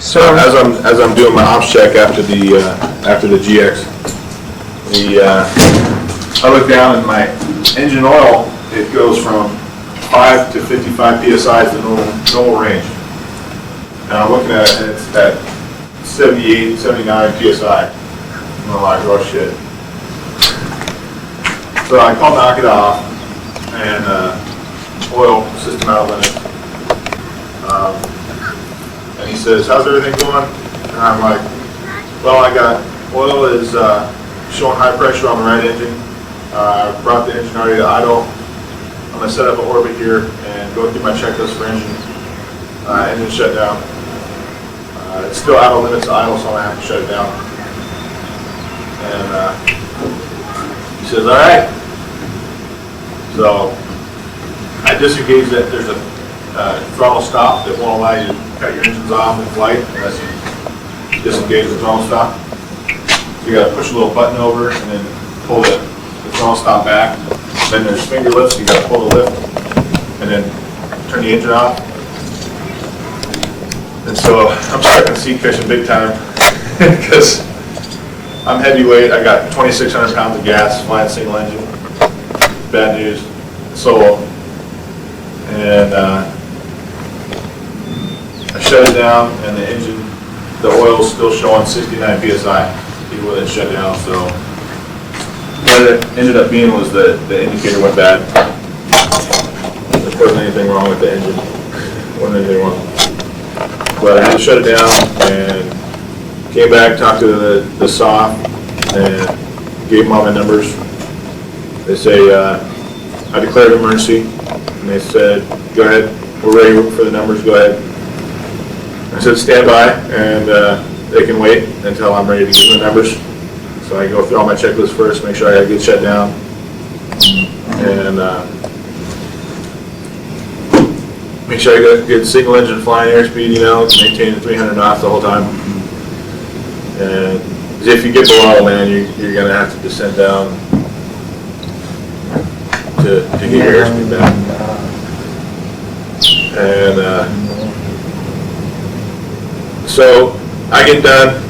So as I'm doing my ops check after the GX, I look down and my engine oil, it goes from 5 to 55 psi is the normal range. And I'm looking at it and it's at 78, 79 psi. And I'm like, oh shit. So I called knock it off and oil system out of limit. And he says, how's everything going? And I'm like, well, I got oil is showing high pressure on the right engine. I brought the engine already to idle. I'm going to set up an orbit here and go through my checklist for engine. Engine shut down. It's still out of limits to idle, so I'm going to have to shut it down. And he says, all right. So I disengage that. There's a throttle stop that won't allow you to cut your engines off in flight unless you disengage the throttle stop. So you got to push a little button over and then pull the throttle stop back. Then there's finger lifts. You got to pull the lift and then turn the engine off. And so I'm stuck in seat cushion big time because I'm heavyweight. I got 2,600 pounds of gas, flying single engine. Bad news. Solo. And I shut it down, and the engine, the oil's still showing 69 psi even with it shut down. So what it ended up being was the indicator went bad. There wasn't anything wrong with the engine. Wasn't anything wrong. But I had to shut it down and came back, talked to the SOF, and gave them all my numbers. They say, I declared emergency, and they said, go ahead, we're ready for the numbers, go ahead. I said, stand by, and they can wait until I'm ready to give them the numbers. So I go through all my checklists first, make sure I get shut down, and make sure I get good single engine flying airspeed, you know, maintaining 300 knots the whole time. And if you get below, man, you're going to have to descend down to get your airspeed back. And so I get done,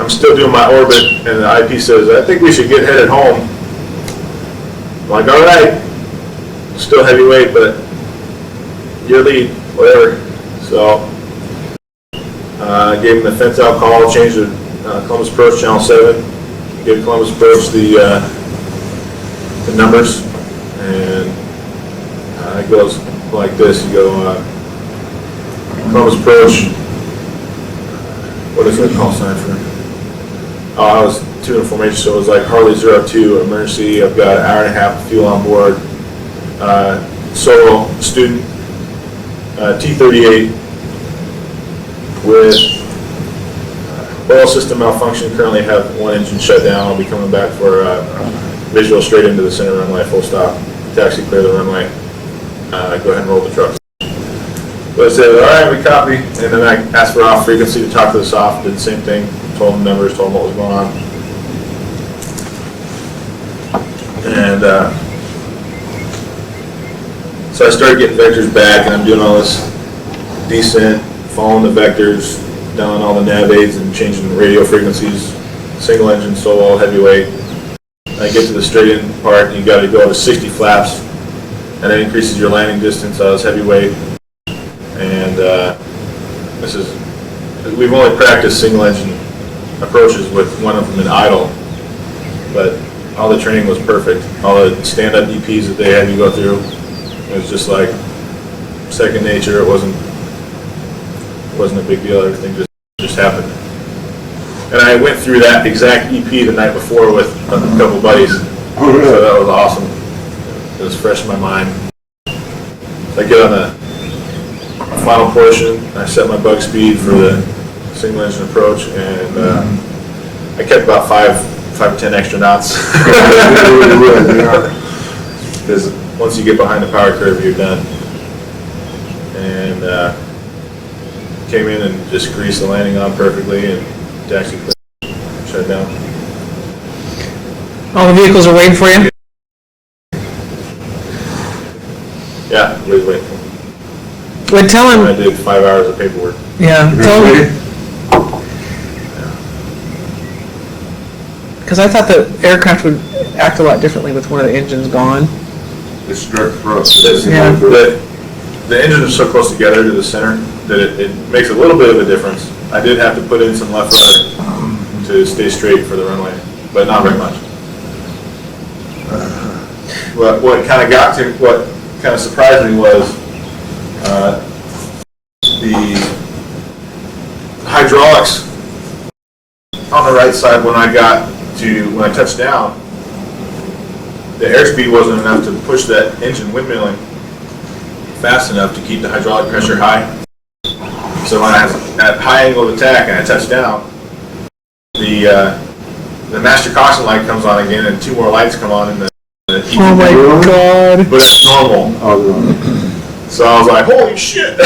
I'm still doing my orbit, and the IP says, I think we should get headed home. I'm like, all right, still heavyweight, but your lead, whatever. So I gave him the fence out call, changed the Columbus approach channel 7, gave Columbus approach the numbers, and it goes like this. You go Columbus approach. What is the call sign for? Oh, I was 2 in formation, so it was like Harley 02 emergency. I've got an hour and a half of fuel on board. Solo student, T-38 with oil system malfunction. Currently have one engine shut down. I'll be coming back for visual straight into the center runway, full stop. Taxi clear the runway. Go ahead and roll the truck. But I said, all right, we copy. And then I asked for off frequency to talk to the SOF, did the same thing, told them numbers, told them what was going on. And so I started getting vectors back, and I'm doing all this descent, following the vectors, down all the nav aids and changing the radio frequencies, single engine, solo, heavyweight. I get to the straight in part, and you got to go to 60 flaps, and that increases your landing distance. I was heavyweight. And we've only practiced single engine approaches with one of them in idle, but all the training was perfect. All the stand-up DPs that they had you go through, it was just like second nature. It wasn't a big deal. Everything just happened. And I went through that exact EP the night before with a couple buddies. Oh, really? So that was awesome. It was fresh in my mind. I get on the final portion, I set my bug speed for the single engine approach, and I kept about 5 to 10 extra knots. Because once you get behind the power curve, you're done. And came in and just greased the landing on perfectly, and taxi clear, shut down. all the vehicles are waiting for you? Yeah, everybody's waiting for me. Well, tell I him, did 5 hours of paperwork. yeah, tell him, Because I thought the aircraft would act a lot differently with one of the engines gone. It's direct thrust. Yeah. The engines are so close together to the center that it makes a little bit of a difference. I did have to put in some left rudder to stay straight for the runway, but not very much. What kind of surprised me was the hydraulics on the right side when I touched down. The airspeed wasn't enough to push that engine windmilling fast enough to keep the hydraulic pressure high. So when I was at high angle of attack and I touched down, the master caution light comes on again and 2 more lights come on in the Oh my god. but it's normal. So I was like, holy shit!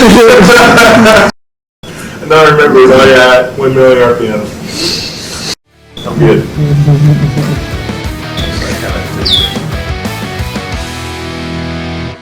And then I remembered, oh yeah, windmilling RPMs. I'm good.